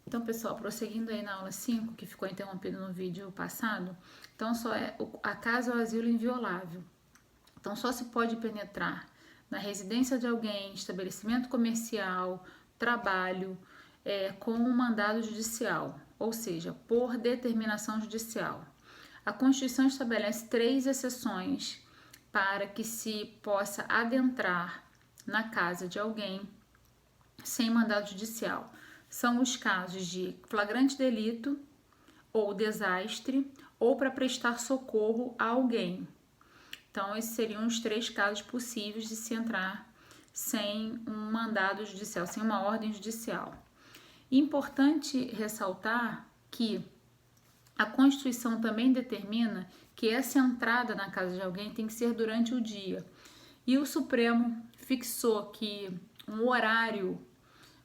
Então, pessoal, prosseguindo aí na aula 5, que ficou interrompido no vídeo passado, então a casa é o asilo inviolável. Então, só se pode penetrar na residência de alguém, estabelecimento comercial, trabalho, com um mandado judicial, ou seja, por determinação judicial. A Constituição estabelece 3 exceções para que se possa adentrar na casa de alguém sem mandado judicial. São os casos de flagrante delito ou desastre ou para prestar socorro a alguém. Então, esses seriam os 3 casos possíveis de se entrar sem um mandado judicial, sem uma ordem judicial. Importante ressaltar que a Constituição também determina que essa entrada na casa de alguém tem que ser durante o dia. E o Supremo fixou que um horário,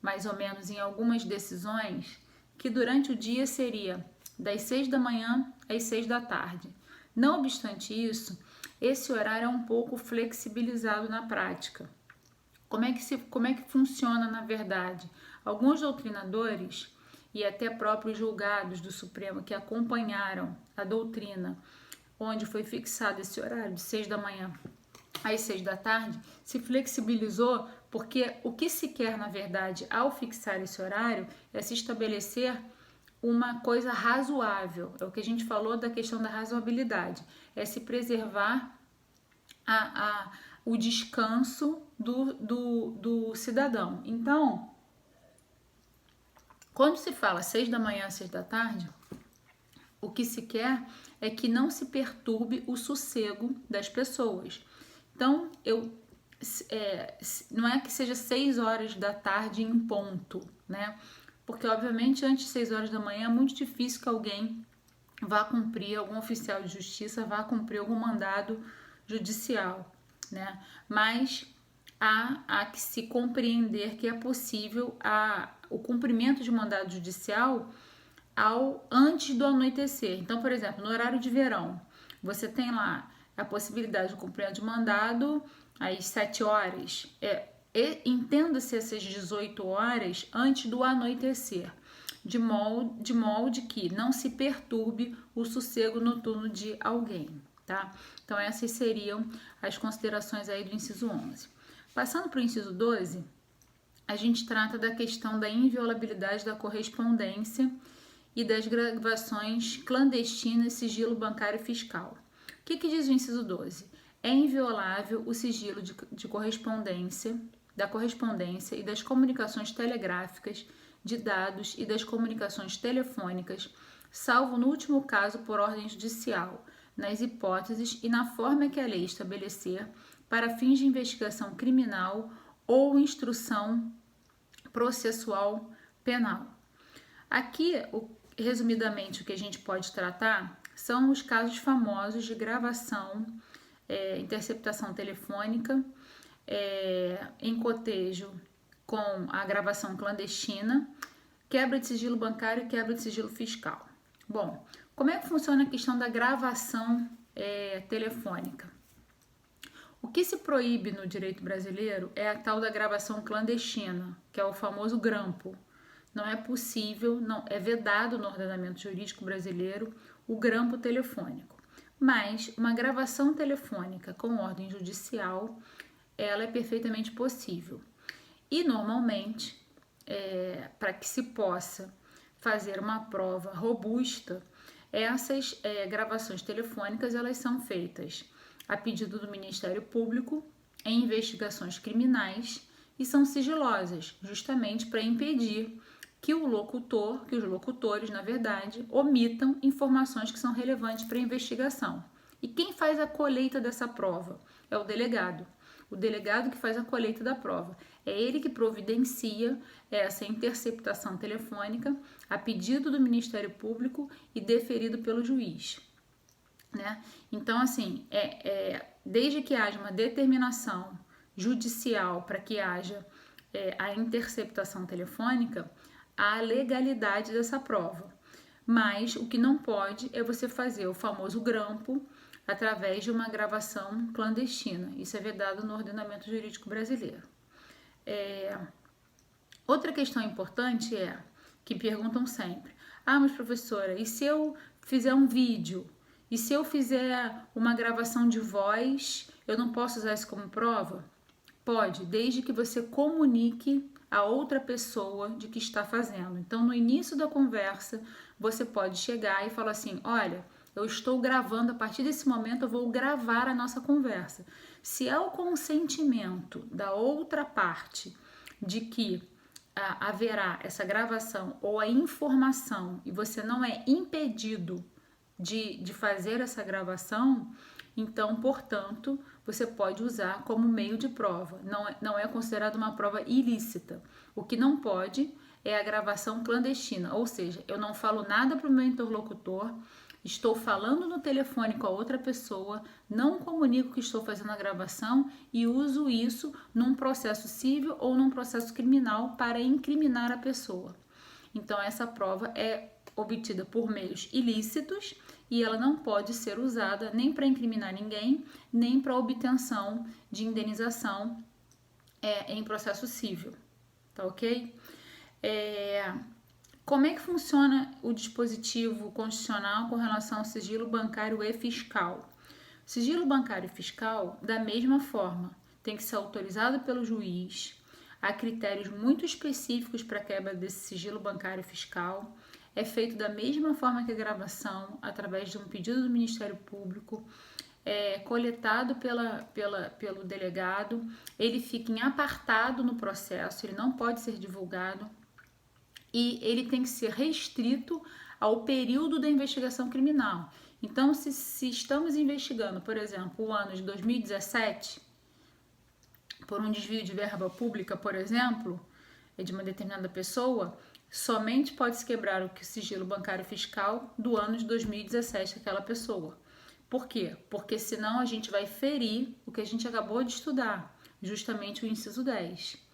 mais ou menos em algumas decisões, que durante o dia seria das 6 da manhã às 6 da tarde. Não obstante isso, esse horário é um pouco flexibilizado na prática. Como é que funciona na verdade? Alguns doutrinadores e até próprios julgados do Supremo que acompanharam a doutrina onde foi fixado esse horário de 6 da manhã às 6 da tarde, se flexibilizou porque o que se quer, na verdade, ao fixar esse horário é se estabelecer uma coisa razoável. É o que a gente falou da questão da razoabilidade. É se preservar o descanso do cidadão. Então, quando se fala 6 da manhã às 6 da tarde, o que se quer é que não se perturbe o sossego das pessoas. Então, não é que seja 6 horas da tarde em ponto, né? Porque, obviamente, antes de 6 horas da manhã é muito difícil que alguém vá cumprir, algum oficial de justiça vá cumprir algum mandado judicial, né? Mas há que se compreender que é possível o cumprimento de mandado judicial antes do anoitecer. Então, por exemplo, no horário de verão, você tem lá a possibilidade de cumprimento de mandado às 7 horas. Entenda-se essas 18 horas antes do anoitecer, de molde que não se perturbe o sossego noturno de alguém, tá? Então, essas seriam as considerações aí do inciso 11. Passando para o inciso 12, a gente trata da questão da inviolabilidade da correspondência e das gravações clandestinas, sigilo bancário e fiscal. O que diz o inciso 12? É inviolável o sigilo de correspondência, da correspondência e das comunicações telegráficas, de dados e das comunicações telefônicas, salvo no último caso por ordem judicial, nas hipóteses e na forma que a lei estabelecer para fins de investigação criminal ou instrução processual penal. Aqui, resumidamente, o que a gente pode tratar são os casos famosos de gravação, interceptação telefônica, em cotejo com a gravação clandestina, quebra de sigilo bancário e quebra de sigilo fiscal. Bom, como é que funciona a questão da gravação telefônica? O que se proíbe no direito brasileiro é a tal da gravação clandestina, que é o famoso grampo. Não é possível, é vedado no ordenamento jurídico brasileiro o grampo telefônico. Mas uma gravação telefônica com ordem judicial, ela é perfeitamente possível. E normalmente, para que se possa fazer uma prova robusta, essas gravações telefônicas elas são feitas a pedido do Ministério Público em investigações criminais e são sigilosas, justamente para impedir que os locutores, na verdade, omitam informações que são relevantes para a investigação. E quem faz a colheita dessa prova? É o delegado. O delegado que faz a colheita da prova. É ele que providencia essa interceptação telefônica a pedido do Ministério Público e deferido pelo juiz, né? Então, assim, desde que haja uma determinação judicial para que haja a interceptação telefônica, há legalidade dessa prova. Mas o que não pode é você fazer o famoso grampo através de uma gravação clandestina. Isso é vedado no ordenamento jurídico brasileiro. Outra questão importante é que perguntam sempre: ah, mas professora, e se eu fizer um vídeo? E se eu fizer uma gravação de voz, eu não posso usar isso como prova? Pode, desde que você comunique a outra pessoa de que está fazendo. Então, no início da conversa, você pode chegar e falar assim: olha, eu estou gravando, a partir desse momento eu vou gravar a nossa conversa. Se há o consentimento da outra parte de que haverá essa gravação ou a informação e você não é impedido de fazer essa gravação, então, portanto, você pode usar como meio de prova. Não é considerado uma prova ilícita. O que não pode é a gravação clandestina, ou seja, eu não falo nada para o meu interlocutor, estou falando no telefone com a outra pessoa, não comunico que estou fazendo a gravação e uso isso num processo civil ou num processo criminal para incriminar a pessoa. Então, essa prova é obtida por meios ilícitos e ela não pode ser usada nem para incriminar ninguém, nem para obtenção de indenização em processo civil, tá ok? Como é que funciona o dispositivo constitucional com relação ao sigilo bancário e fiscal? Sigilo bancário e fiscal, da mesma forma, tem que ser autorizado pelo juiz. Há critérios muito específicos para a quebra desse sigilo bancário e fiscal. É feito da mesma forma que a gravação, através de um pedido do Ministério Público, coletado pelo delegado. Ele fica em apartado no processo, ele não pode ser divulgado e ele tem que ser restrito ao período da investigação criminal. Então, se estamos investigando, por exemplo, o ano de 2017, por um desvio de verba pública, por exemplo, de uma determinada pessoa, somente pode-se quebrar o sigilo bancário fiscal do ano de 2017 daquela pessoa. Por quê? Porque senão a gente vai ferir o que a gente acabou de estudar, justamente o inciso 10.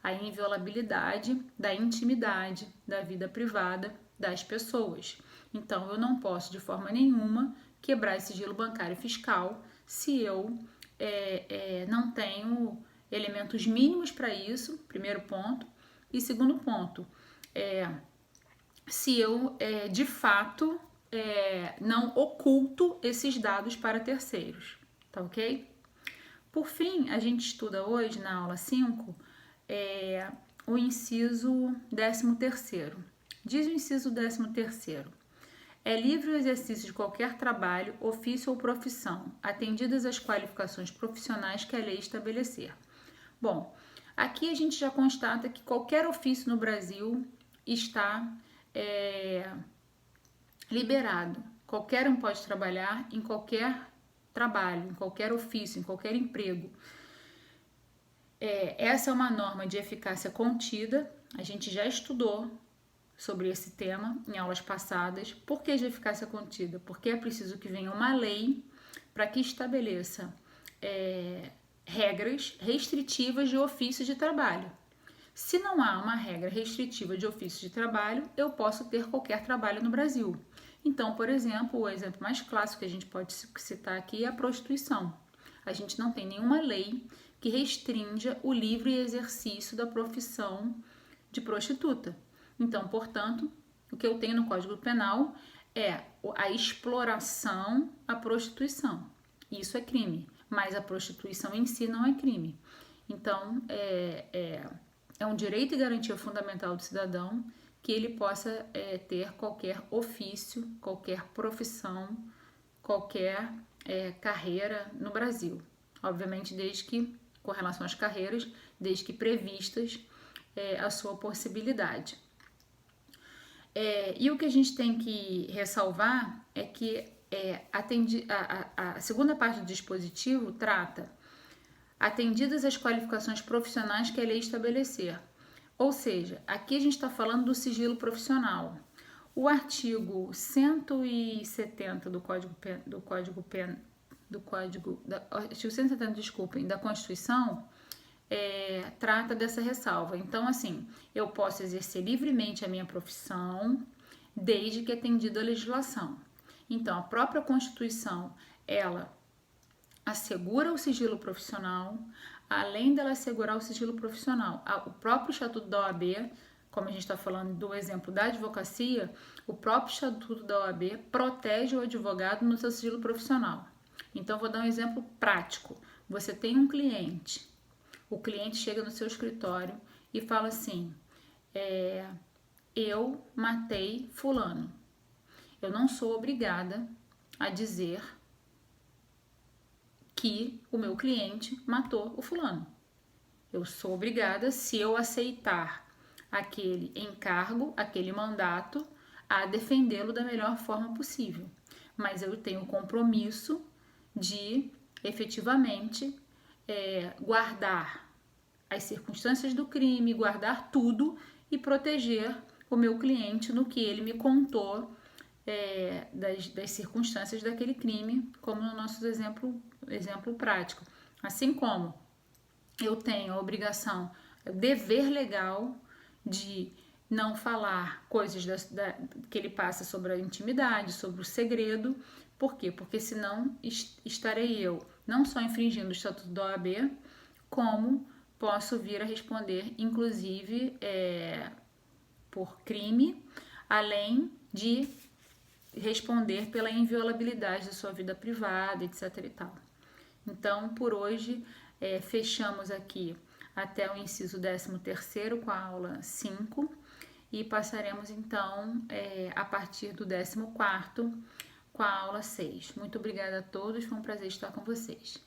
A inviolabilidade da intimidade, da vida privada das pessoas. Então, eu não posso de forma nenhuma quebrar esse sigilo bancário fiscal se eu não tenho elementos mínimos para isso, primeiro ponto. E segundo ponto, se eu de fato não oculto esses dados para terceiros, tá ok? Por fim, a gente estuda hoje na aula 5 o inciso 13º. Diz o inciso 13º: é livre o exercício de qualquer trabalho, ofício ou profissão, atendidas as qualificações profissionais que a lei estabelecer. Bom, aqui a gente já constata que qualquer ofício no Brasil está liberado. Qualquer um pode trabalhar em qualquer trabalho, em qualquer ofício, em qualquer emprego. Essa é uma norma de eficácia contida, a gente já estudou sobre esse tema em aulas passadas. Por que de eficácia contida? Porque é preciso que venha uma lei para que estabeleça regras restritivas de ofício de trabalho. Se não há uma regra restritiva de ofício de trabalho, eu posso ter qualquer trabalho no Brasil. Então, por exemplo, o exemplo mais clássico que a gente pode citar aqui é a prostituição. A gente não tem nenhuma lei que restrinja o livre exercício da profissão de prostituta. Então, portanto, o que eu tenho no Código Penal é a exploração à prostituição. Isso é crime, mas a prostituição em si não é crime. Então, é um direito e garantia fundamental do cidadão que ele possa ter qualquer ofício, qualquer profissão, qualquer carreira no Brasil. Obviamente, desde que, com relação às carreiras, desde que previstas a sua possibilidade. E o que a gente tem que ressalvar é que a segunda parte do dispositivo trata atendidas as qualificações profissionais que a lei estabelecer. Ou seja, aqui a gente está falando do sigilo profissional. O artigo 170 da Constituição trata dessa ressalva. Então, assim, eu posso exercer livremente a minha profissão desde que atendida a legislação. Então, a própria Constituição, ela assegura o sigilo profissional. Além dela assegurar o sigilo profissional, o próprio Estatuto da OAB como a gente está falando do exemplo da advocacia, o próprio Estatuto da OAB protege o advogado no seu sigilo profissional. Então, vou dar um exemplo prático. Você tem um cliente, o cliente chega no seu escritório e fala assim, eu matei fulano. Eu não sou obrigada a dizer que o meu cliente matou o fulano. Eu sou obrigada, se eu aceitar aquele encargo, aquele mandato, a defendê-lo da melhor forma possível. Mas eu tenho o compromisso de efetivamente guardar as circunstâncias do crime, guardar tudo e proteger o meu cliente no que ele me contou das circunstâncias daquele crime, como no nosso exemplo prático. Assim como eu tenho a obrigação, dever legal de não falar coisas que ele passa sobre a intimidade, sobre o segredo. Por quê? Porque senão estarei eu não só infringindo o Estatuto da OAB, como posso vir a responder, inclusive, por crime, além de responder pela inviolabilidade da sua vida privada, etc. e tal. Então, por hoje, fechamos aqui até o inciso 13º com a aula 5 e passaremos então a partir do 14º com a aula 6. Muito obrigada a todos, foi um prazer estar com vocês.